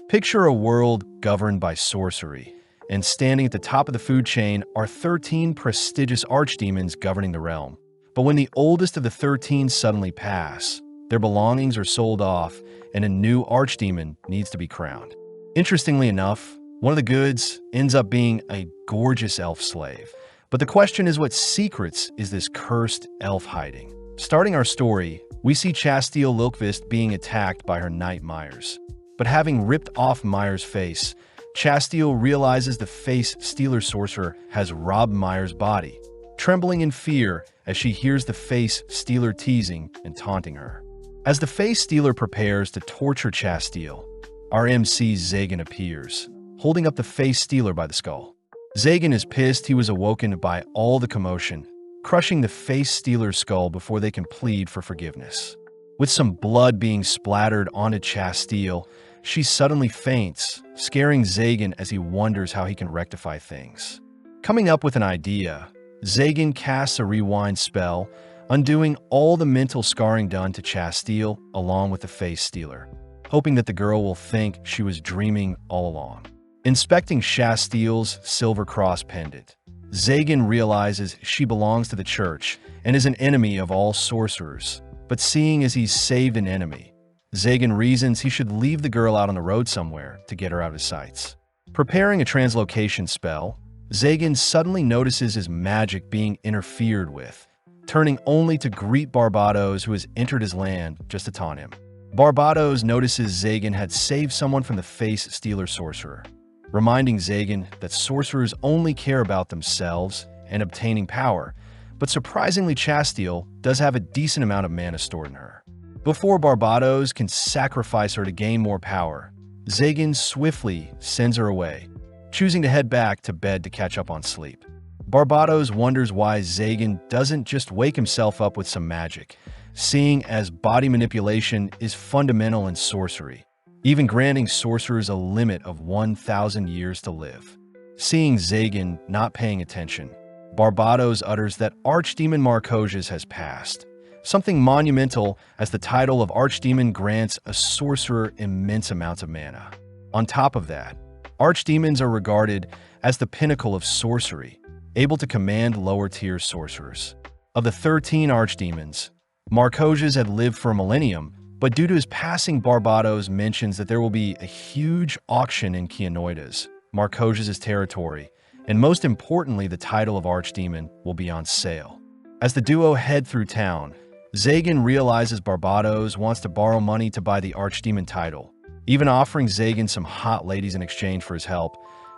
Picture a world governed by sorcery, and standing at the top of the food chain are 13 prestigious archdemons governing the realm. But when the oldest of the 13 suddenly pass, their belongings are sold off, and a new archdemon needs to be crowned. Interestingly enough, one of the goods ends up being a gorgeous elf slave. But the question is, what secrets is this cursed elf hiding? Starting our story, we see Chasteel Lilkvist being attacked by her knight Myers. But having ripped off Myers' face, Chasteel realizes the face stealer sorcerer has robbed Myers' body, trembling in fear as she hears the face stealer teasing and taunting her. As the face stealer prepares to torture Chasteel, our MC Zagan appears, holding up the face stealer by the skull. Zagan is pissed he was awoken by all the commotion, crushing the face stealer's skull before they can plead for forgiveness. With some blood being splattered onto Chasteel, she suddenly faints, scaring Zagan as he wonders how he can rectify things. Coming up with an idea, Zagan casts a rewind spell, undoing all the mental scarring done to Chasteel along with the face stealer, hoping that the girl will think she was dreaming all along. Inspecting Chasteel's silver cross pendant, Zagan realizes she belongs to the church and is an enemy of all sorcerers, but seeing as he's saved an enemy, Zagan reasons he should leave the girl out on the road somewhere to get her out of his sights. Preparing a translocation spell, Zagan suddenly notices his magic being interfered with, turning only to greet Barbados, who has entered his land just to taunt him. Barbados notices Zagan had saved someone from the face stealer sorcerer, reminding Zagan that sorcerers only care about themselves and obtaining power, but surprisingly Chasteel does have a decent amount of mana stored in her. Before Barbados can sacrifice her to gain more power, Zagan swiftly sends her away, choosing to head back to bed to catch up on sleep. Barbados wonders why Zagan doesn't just wake himself up with some magic, seeing as body manipulation is fundamental in sorcery, even granting sorcerers a limit of 1,000 years to live. Seeing Zagan not paying attention, Barbados utters that Archdemon Marcosius has passed, something monumental as the title of Archdemon grants a sorcerer immense amounts of mana. On top of that, Archdemons are regarded as the pinnacle of sorcery, able to command lower-tier sorcerers. Of the 13 Archdemons, Marcosius had lived for a millennium, but due to his passing, Barbados mentions that there will be a huge auction in Keanoides, Marcosius' territory, and most importantly, the title of Archdemon will be on sale. As the duo head through town, Zagan realizes Barbados wants to borrow money to buy the Archdemon title, even offering Zagan some hot ladies in exchange for his help,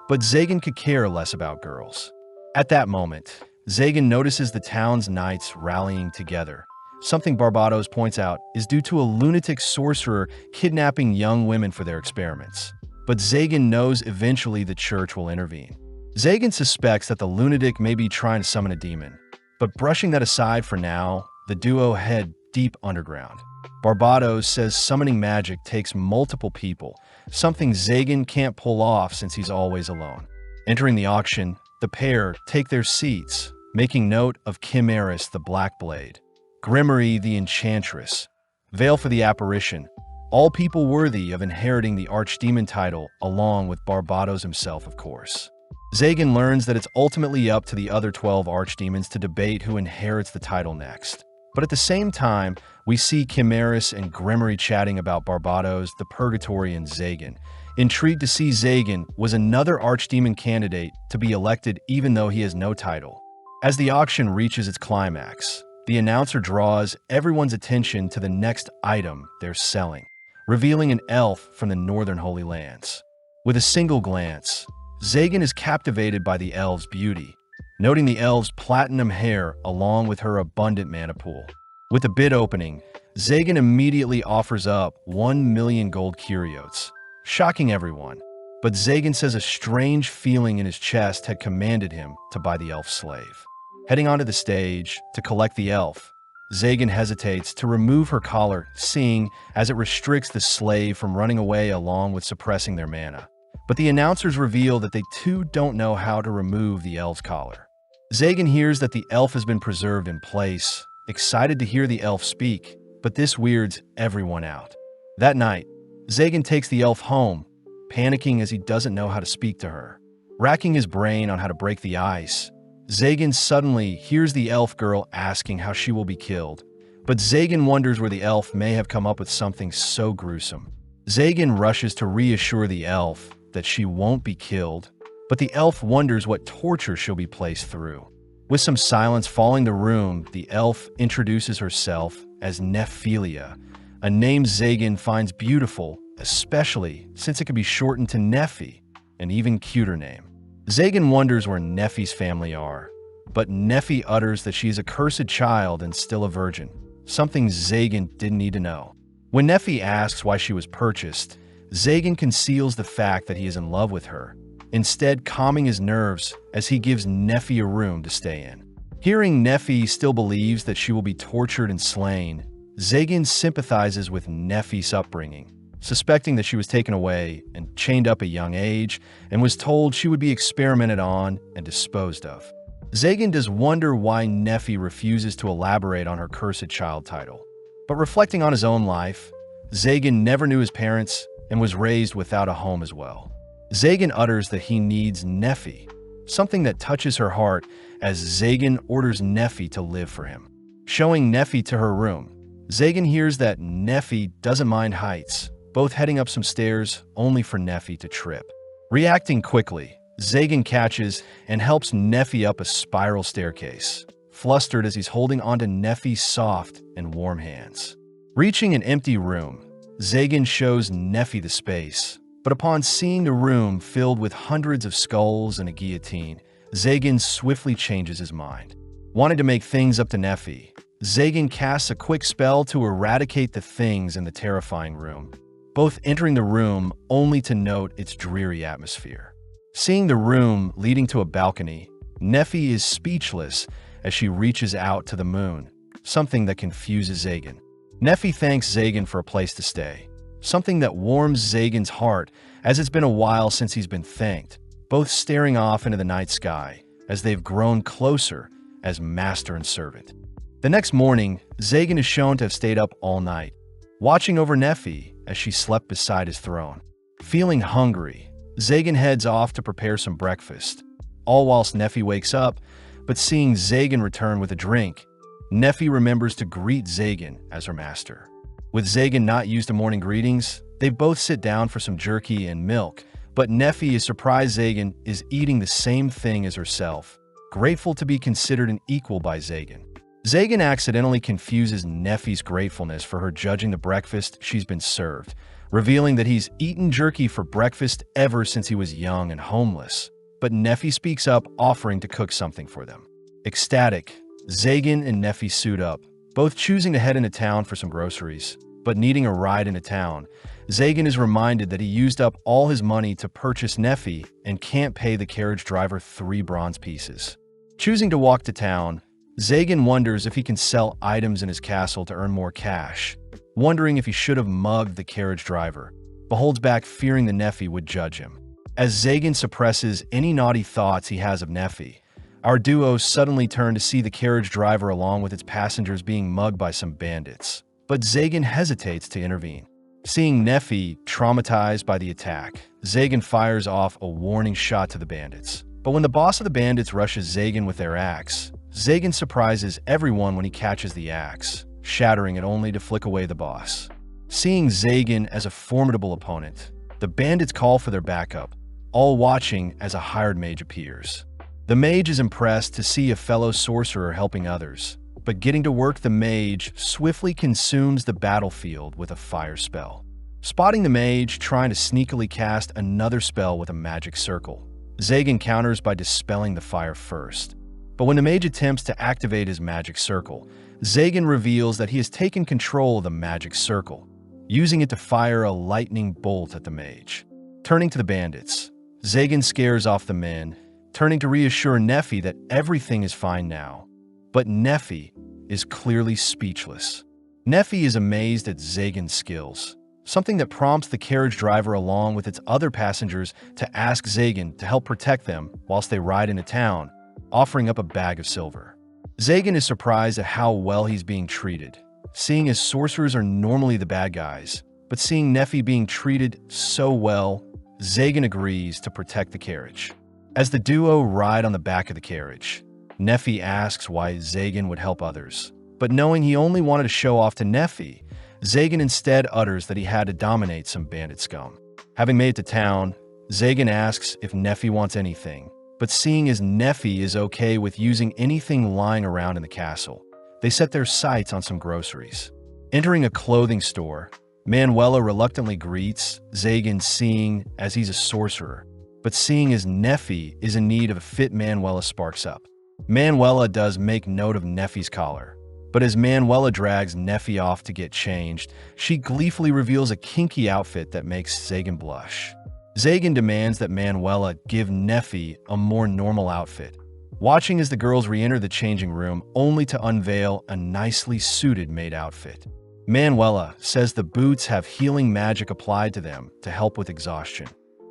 but Zagan could care less about girls. At that moment, Zagan notices the town's knights rallying together. Something Barbados points out is due to a lunatic sorcerer kidnapping young women for their experiments. But Zagan knows eventually the church will intervene. Zagan suspects that the lunatic may be trying to summon a demon, but brushing that aside for now, the duo head deep underground. Barbados says summoning magic takes multiple people, something Zagan can't pull off since he's always alone. Entering the auction, the pair take their seats, making note of Chimeris the Black Blade, Grimory the Enchantress, Veil for the Apparition, all people worthy of inheriting the Archdemon title along with Barbados himself, of course. Zagan learns that it's ultimately up to the other 12 Archdemons to debate who inherits the title next. But at the same time, we see Chimeris and Grimory chatting about Barbados, the Purgatory, and Zagan, intrigued to see Zagan was another Archdemon candidate to be elected even though he has no title. As the auction reaches its climax, the announcer draws everyone's attention to the next item they're selling, revealing an elf from the Northern Holy Lands. With a single glance, Zagan is captivated by the elf's beauty, noting the elf's platinum hair along with her abundant mana pool. With the bid opening, Zagan immediately offers up 1 million gold curiotes, shocking everyone. But Zagan says a strange feeling in his chest had commanded him to buy the elf slave. Heading onto the stage to collect the elf, Zagan hesitates to remove her collar, seeing as it restricts the slave from running away along with suppressing their mana. But the announcers reveal that they too don't know how to remove the elf's collar. Zagan hears that the elf has been preserved in place, excited to hear the elf speak, but this weirds everyone out. That night, Zagan takes the elf home, panicking as he doesn't know how to speak to her. Racking his brain on how to break the ice, Zagan suddenly hears the elf girl asking how she will be killed. But Zagan wonders where the elf may have come up with something so gruesome. Zagan rushes to reassure the elf that she won't be killed, but the elf wonders what torture she'll be placed through. With some silence following the room, the elf introduces herself as Nephilia, a name Zagan finds beautiful, especially since it can be shortened to Nephi, an even cuter name. Zagan wonders where Nephi's family are, but Nephi utters that she is a cursed child and still a virgin, something Zagan didn't need to know. When Nephi asks why she was purchased, Zagan conceals the fact that he is in love with her, instead calming his nerves as he gives Nephi a room to stay in. Hearing Nephi still believes that she will be tortured and slain, Zagan sympathizes with Nephi's upbringing, suspecting that she was taken away and chained up at a young age and was told she would be experimented on and disposed of. Zagan does wonder why Nephi refuses to elaborate on her cursed child title. But reflecting on his own life, Zagan never knew his parents and was raised without a home as well. Zagan utters that he needs Nephi, something that touches her heart as Zagan orders Nephi to live for him. Showing Nephi to her room, Zagan hears that Nephi doesn't mind heights, both heading up some stairs only for Nephi to trip. Reacting quickly, Zagan catches and helps Nephi up a spiral staircase, flustered as he's holding onto Nephi's soft and warm hands. Reaching an empty room, Zagan shows Nephi the space, but upon seeing the room filled with hundreds of skulls and a guillotine, Zagan swiftly changes his mind. Wanting to make things up to Nephi, Zagan casts a quick spell to eradicate the things in the terrifying room, both entering the room only to note its dreary atmosphere. Seeing the room leading to a balcony, Nephi is speechless as she reaches out to the moon, something that confuses Zagan. Nephi thanks Zagan for a place to stay, something that warms Zagan's heart as it's been a while since he's been thanked, both staring off into the night sky as they've grown closer as master and servant. The next morning, Zagan is shown to have stayed up all night, watching over Nephi as she slept beside his throne. Feeling hungry, Zagan heads off to prepare some breakfast, all whilst Nephi wakes up, but seeing Zagan return with a drink, Nephi remembers to greet Zagan as her master. With Zagan not used to morning greetings, they both sit down for some jerky and milk, but Nephi is surprised Zagan is eating the same thing as herself, grateful to be considered an equal by Zagan. Zagan accidentally confuses Nephi's gratefulness for her judging the breakfast she's been served, revealing that he's eaten jerky for breakfast ever since he was young and homeless. But Nephi speaks up, offering to cook something for them. Ecstatic, Zagan and Nephi suit up, both choosing to head into town for some groceries. But needing a ride into town, Zagan is reminded that he used up all his money to purchase Nephi and can't pay the carriage driver 3 bronze pieces. Choosing to walk to town, Zagan wonders if he can sell items in his castle to earn more cash, wondering if he should have mugged the carriage driver, but holds back fearing the Nephi would judge him. As Zagan suppresses any naughty thoughts he has of Nephi, our duo suddenly turn to see the carriage driver along with its passengers being mugged by some bandits, but Zagan hesitates to intervene. Seeing Nephi traumatized by the attack, Zagan fires off a warning shot to the bandits. But when the boss of the bandits rushes Zagan with their axe, Zagan surprises everyone when he catches the axe, shattering it only to flick away the boss. Seeing Zagan as a formidable opponent, the bandits call for their backup, all watching as a hired mage appears. The mage is impressed to see a fellow sorcerer helping others, but getting to work, the mage swiftly consumes the battlefield with a fire spell. Spotting the mage trying to sneakily cast another spell with a magic circle, Zagan counters by dispelling the fire first. But when the mage attempts to activate his magic circle, Zagan reveals that he has taken control of the magic circle, using it to fire a lightning bolt at the mage. Turning to the bandits, Zagan scares off the men, turning to reassure Nephi that everything is fine now. But Nephi is clearly speechless. Nephi is amazed at Zagan's skills, something that prompts the carriage driver along with its other passengers to ask Zagan to help protect them whilst they ride into town, offering up a bag of silver. Zagan is surprised at how well he's being treated, seeing as sorcerers are normally the bad guys, but seeing Nephi being treated so well, Zagan agrees to protect the carriage. As the duo ride on the back of the carriage, Nephi asks why Zagan would help others. But knowing he only wanted to show off to Nephi, Zagan instead utters that he had to dominate some bandit scum. Having made it to town, Zagan asks if Nephi wants anything, but seeing as Nephi is okay with using anything lying around in the castle, they set their sights on some groceries. Entering a clothing store, Manuela reluctantly greets Zagan, seeing as he's a sorcerer, but seeing as Nephi is in need of a fit, Manuela sparks up. Manuela does make note of Nephi's collar, but as Manuela drags Nephi off to get changed, she gleefully reveals a kinky outfit that makes Zagan blush. Zagan demands that Manuela give Nephi a more normal outfit, watching as the girls re-enter the changing room only to unveil a nicely suited maid outfit. Manuela says the boots have healing magic applied to them to help with exhaustion,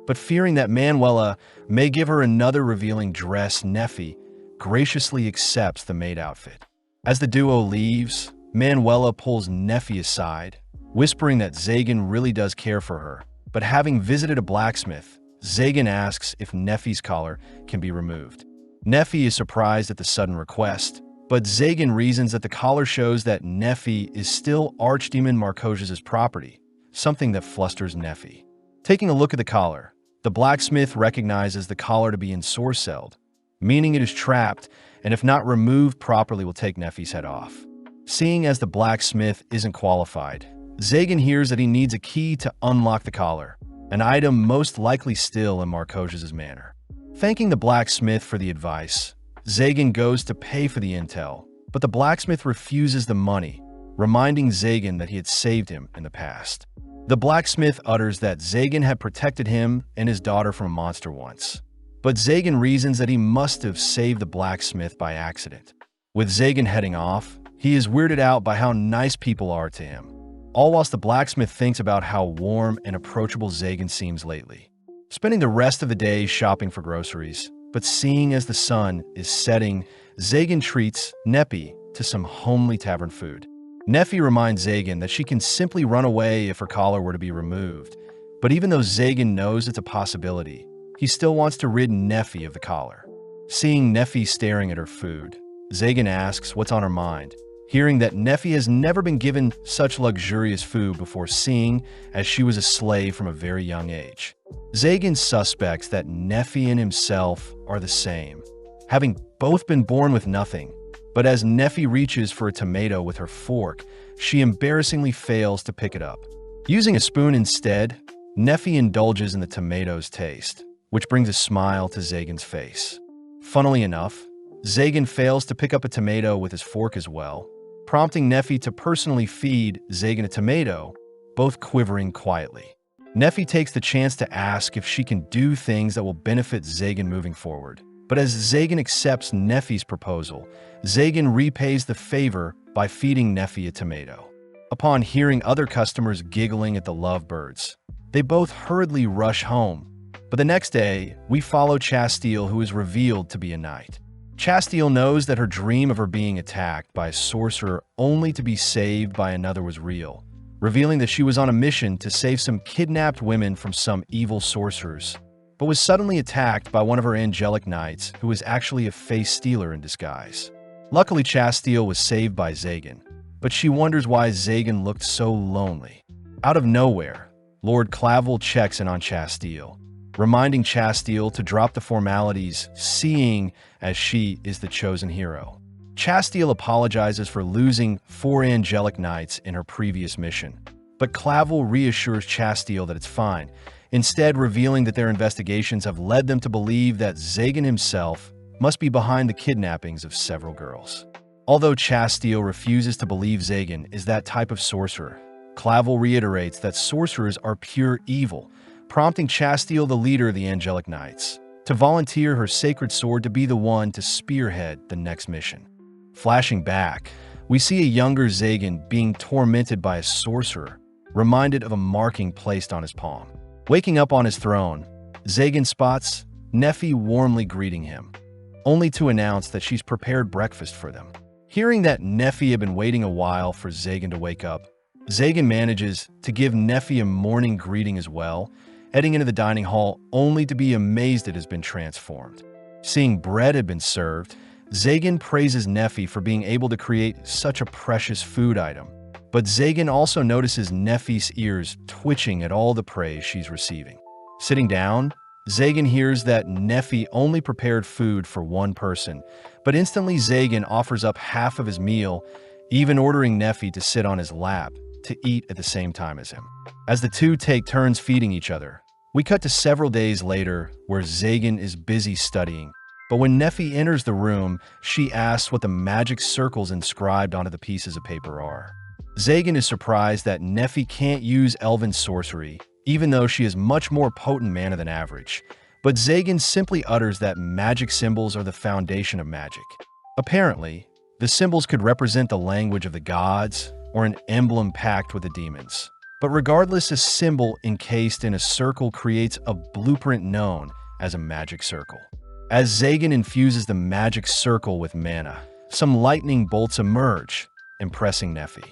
but fearing that Manuela may give her another revealing dress, Nephi graciously accepts the maid outfit. As the duo leaves, Manuela pulls Nephi aside, whispering that Zagan really does care for her, but having visited a blacksmith, Zagan asks if Nephi's collar can be removed. Nephi is surprised at the sudden request, but Zagan reasons that the collar shows that Nephi is still Archdemon Marcosius's property, something that flusters Nephi. Taking a look at the collar, the blacksmith recognizes the collar to be ensorcelled, meaning it is trapped, and if not removed properly will take Nephi's head off. Seeing as the blacksmith isn't qualified, Zagan hears that he needs a key to unlock the collar, an item most likely still in Marcosius's manor. Thanking the blacksmith for the advice, Zagan goes to pay for the intel, but the blacksmith refuses the money, reminding Zagan that he had saved him in the past. The blacksmith utters that Zagan had protected him and his daughter from a monster once, but Zagan reasons that he must have saved the blacksmith by accident. With Zagan heading off, he is weirded out by how nice people are to him, all whilst the blacksmith thinks about how warm and approachable Zagan seems lately. Spending the rest of the day shopping for groceries, but seeing as the sun is setting, Zagan treats Nephi to some homely tavern food. Nephi reminds Zagan that she can simply run away if her collar were to be removed, but even though Zagan knows it's a possibility, he still wants to rid Nephi of the collar. Seeing Nephi staring at her food, Zagan asks what's on her mind, hearing that Nephi has never been given such luxurious food before, seeing as she was a slave from a very young age. Zagan suspects that Nephi and himself are the same, having both been born with nothing, but as Nephi reaches for a tomato with her fork, she embarrassingly fails to pick it up. Using a spoon instead, Nephi indulges in the tomato's taste, which brings a smile to Zagan's face. Funnily enough, Zagan fails to pick up a tomato with his fork as well, prompting Nephi to personally feed Zagan a tomato, both quivering quietly. Nephi takes the chance to ask if she can do things that will benefit Zagan moving forward. But as Zagan accepts Nephi's proposal, Zagan repays the favor by feeding Nephi a tomato. Upon hearing other customers giggling at the lovebirds, they both hurriedly rush home. But the next day, we follow Chastile, who is revealed to be a knight. Chastile knows that her dream of her being attacked by a sorcerer only to be saved by another was real, revealing that she was on a mission to save some kidnapped women from some evil sorcerers, but was suddenly attacked by one of her angelic knights who was actually a face stealer in disguise. Luckily, Chastile was saved by Zagan, but she wonders why Zagan looked so lonely. Out of nowhere, Lord Clavel checks in on Chastile, reminding Chastile to drop the formalities, seeing as she is the chosen hero. Chastile apologizes for losing 4 angelic knights in her previous mission, but Clavel reassures Chastile that it's fine, instead revealing that their investigations have led them to believe that Zagan himself must be behind the kidnappings of several girls. Although Chastile refuses to believe Zagan is that type of sorcerer, Clavel reiterates that sorcerers are pure evil, prompting Chastile, the leader of the Angelic Knights, to volunteer her sacred sword to be the one to spearhead the next mission. Flashing back, we see a younger Zagan being tormented by a sorcerer, reminded of a marking placed on his palm. Waking up on his throne, Zagan spots Nephi warmly greeting him, only to announce that she's prepared breakfast for them. Hearing that Nephi had been waiting a while for Zagan to wake up, Zagan manages to give Nephi a morning greeting as well, heading into the dining hall only to be amazed it has been transformed. Seeing bread had been served, Zagan praises Nephi for being able to create such a precious food item. But Zagan also notices Nephi's ears twitching at all the praise she's receiving. Sitting down, Zagan hears that Nephi only prepared food for one person, but instantly Zagan offers up half of his meal, even ordering Nephi to sit on his lap to eat at the same time as him. As the two take turns feeding each other, we cut to several days later where Zagan is busy studying. But when Nephi enters the room, she asks what the magic circles inscribed onto the pieces of paper are. Zagan is surprised that Nephi can't use elven sorcery, even though she is much more potent mana than average. But Zagan simply utters that magic symbols are the foundation of magic. Apparently, the symbols could represent the language of the gods or an emblem pact with the demons. But regardless, a symbol encased in a circle creates a blueprint known as a magic circle. As Zagan infuses the magic circle with mana, some lightning bolts emerge, impressing Nephi.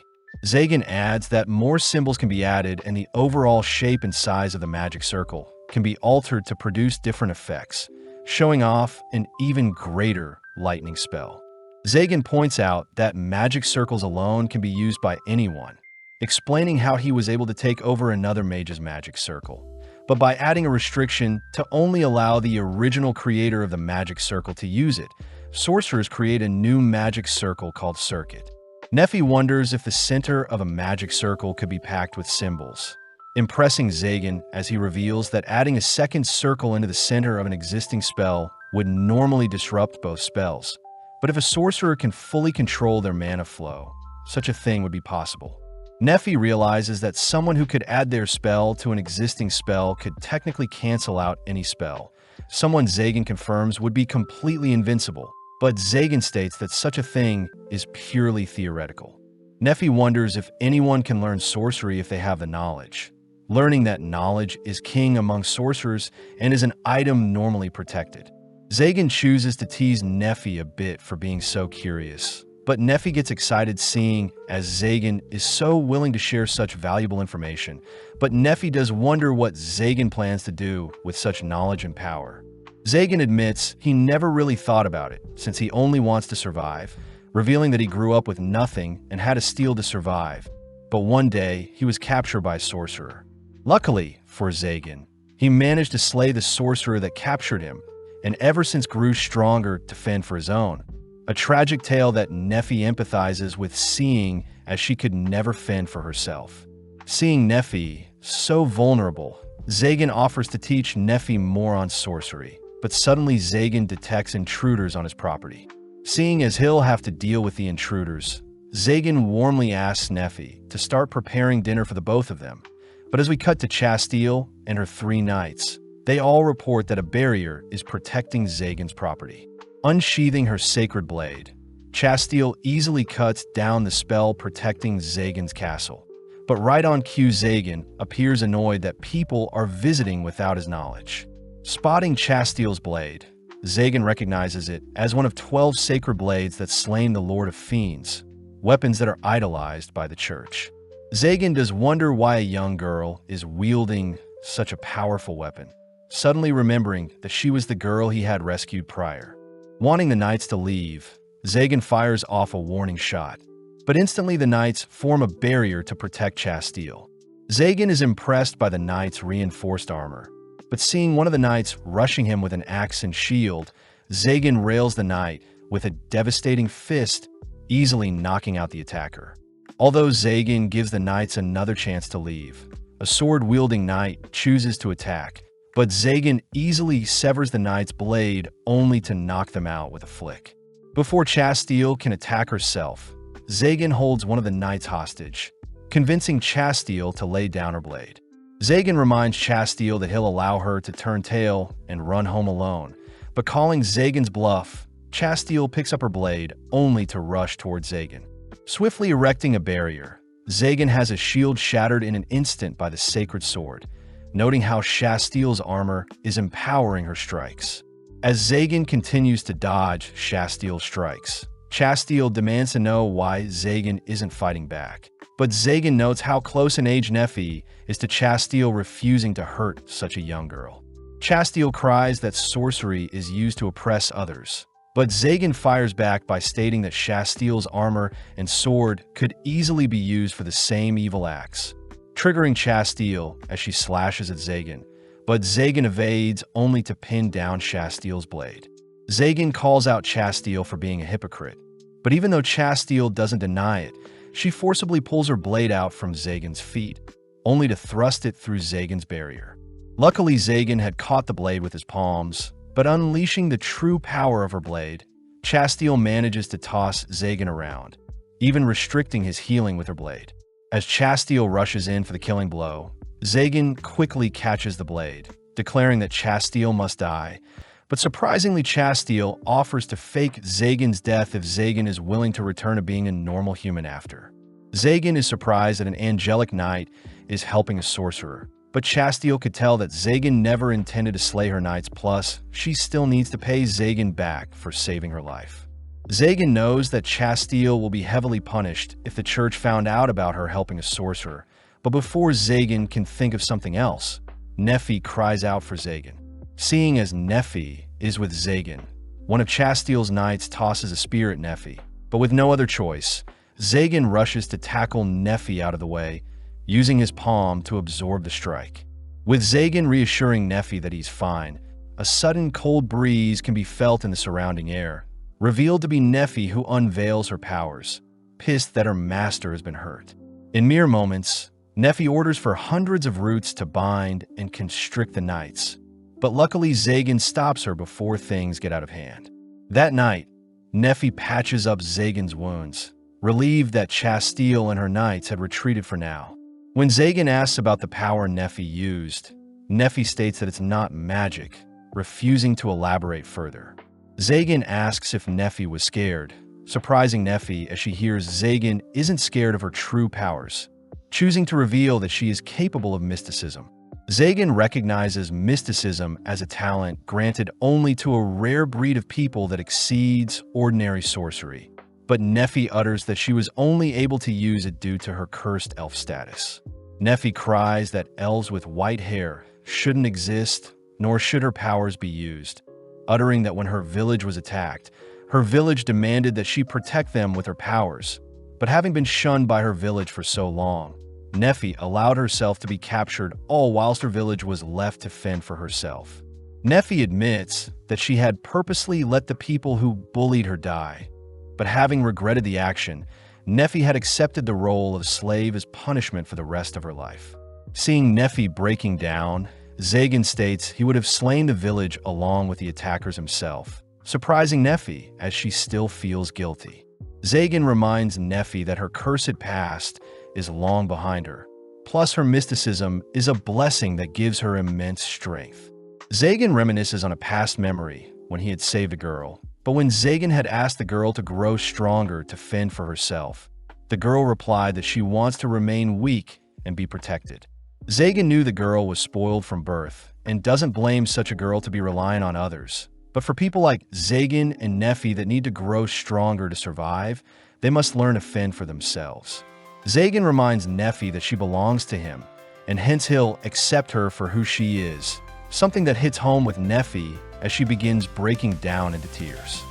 Zagan adds that more symbols can be added and the overall shape and size of the magic circle can be altered to produce different effects, showing off an even greater lightning spell. Zagan points out that magic circles alone can be used by anyone, explaining how he was able to take over another mage's magic circle. But by adding a restriction to only allow the original creator of the magic circle to use it, sorcerers create a new magic circle called Circuit. Nephi wonders if the center of a magic circle could be packed with symbols, impressing Zagan as he reveals that adding a second circle into the center of an existing spell would normally disrupt both spells. But if a sorcerer can fully control their mana flow, such a thing would be possible. Nephi realizes that someone who could add their spell to an existing spell could technically cancel out any spell. Someone Zagan confirms would be completely invincible, but Zagan states that such a thing is purely theoretical. Nephi wonders if anyone can learn sorcery if they have the knowledge, learning that knowledge is king among sorcerers and is an item normally protected. Zagan chooses to tease Nephi a bit for being so curious, but Nephi gets excited seeing as Zagan is so willing to share such valuable information. But Nephi does wonder what Zagan plans to do with such knowledge and power. Zagan admits he never really thought about it, since he only wants to survive, revealing that he grew up with nothing and had to steal to survive. But one day, he was captured by a sorcerer. Luckily for Zagan, he managed to slay the sorcerer that captured him, and ever since grew stronger to fend for his own. A tragic tale that Nephi empathizes with, seeing as she could never fend for herself. Seeing Nephi so vulnerable, Zagan offers to teach Nephi more on sorcery, but suddenly Zagan detects intruders on his property. Seeing as he'll have to deal with the intruders, Zagan warmly asks Nephi to start preparing dinner for the both of them. But as we cut to Chastille and her 3 knights, they all report that a barrier is protecting Zagan's property. Unsheathing her sacred blade, Chastille easily cuts down the spell protecting Zagan's castle. But right on cue, Zagan appears annoyed that people are visiting without his knowledge. Spotting Chastille's blade, Zagan recognizes it as one of 12 sacred blades that slain the Lord of Fiends, weapons that are idolized by the church. Zagan does wonder why a young girl is wielding such a powerful weapon, suddenly remembering that she was the girl he had rescued prior. Wanting the knights to leave, Zagan fires off a warning shot, but instantly the knights form a barrier to protect Chastille. Zagan is impressed by the knights' reinforced armor, but seeing one of the knights rushing him with an axe and shield, Zagan rails the knight with a devastating fist, easily knocking out the attacker. Although Zagan gives the knights another chance to leave, a sword-wielding knight chooses to attack, but Zagan easily severs the knight's blade only to knock them out with a flick. Before Chastille can attack herself, Zagan holds one of the knights hostage, convincing Chastille to lay down her blade. Zagan reminds Chastille that he'll allow her to turn tail and run home alone, but calling Zagan's bluff, Chastille picks up her blade only to rush towards Zagan. Swiftly erecting a barrier, Zagan has his shield shattered in an instant by the sacred sword, noting how Chastille's armor is empowering her strikes. As Zagan continues to dodge Chastille's strikes, Chastille demands to know why Zagan isn't fighting back. But Zagan notes how close in age Nephi is to Chasteel, refusing to hurt such a young girl. Chasteel cries that sorcery is used to oppress others, but Zagan fires back by stating that Chasteel's armor and sword could easily be used for the same evil acts, triggering Chasteel as she slashes at Zagan, but Zagan evades only to pin down Chasteel's blade. Zagan calls out Chasteel for being a hypocrite, but even though Chasteel doesn't deny it, she forcibly pulls her blade out from Zagan's feet, only to thrust it through Zagan's barrier. Luckily, Zagan had caught the blade with his palms, but unleashing the true power of her blade, Chasteel manages to toss Zagan around, even restricting his healing with her blade. As Chasteel rushes in for the killing blow, Zagan quickly catches the blade, declaring that Chasteel must die, but surprisingly Chasteel offers to fake Zagan's death if Zagan is willing to return to being a normal human after. Zagan is surprised that an angelic knight is helping a sorcerer, but Chasteel could tell that Zagan never intended to slay her knights, plus she still needs to pay Zagan back for saving her life. Zagan knows that Chasteel will be heavily punished if the church found out about her helping a sorcerer, but before Zagan can think of something else, Nephi cries out for Zagan. Seeing as Nephi is with Zagan, one of Chasteel's knights tosses a spear at Nephi, but with no other choice, Zagan rushes to tackle Nephi out of the way, using his palm to absorb the strike. With Zagan reassuring Nephi that he's fine, a sudden cold breeze can be felt in the surrounding air, revealed to be Nephi, who unveils her powers, pissed that her master has been hurt. In mere moments, Nephi orders for hundreds of roots to bind and constrict the knights, but luckily Zagan stops her before things get out of hand. That night, Nephi patches up Zagan's wounds, relieved that Chasteel and her knights had retreated for now. When Zagan asks about the power Nephi used, Nephi states that it's not magic, refusing to elaborate further. Zagan asks if Nephi was scared, surprising Nephi as she hears Zagan isn't scared of her true powers, choosing to reveal that she is capable of mysticism. Zagan recognizes mysticism as a talent granted only to a rare breed of people that exceeds ordinary sorcery, but Nephi utters that she was only able to use it due to her cursed elf status. Nephi cries that elves with white hair shouldn't exist, nor should her powers be used, uttering that when her village was attacked, her village demanded that she protect them with her powers, but having been shunned by her village for so long, Nephi allowed herself to be captured, all whilst her village was left to fend for herself. Nephi admits that she had purposely let the people who bullied her die, but having regretted the action, Nephi had accepted the role of slave as punishment for the rest of her life. Seeing Nephi breaking down, Zagan states he would have slain the village along with the attackers himself, surprising Nephi as she still feels guilty. Zagan reminds Nephi that her cursed past is long behind her, plus her mysticism is a blessing that gives her immense strength. Zagan reminisces on a past memory when he had saved a girl, but when Zagan had asked the girl to grow stronger to fend for herself, the girl replied that she wants to remain weak and be protected. Zagan knew the girl was spoiled from birth and doesn't blame such a girl to be relying on others. But for people like Zagan and Nephi that need to grow stronger to survive, they must learn to fend for themselves. Zagan reminds Nephi that she belongs to him, and hence he'll accept her for who she is, something that hits home with Nephi as she begins breaking down into tears.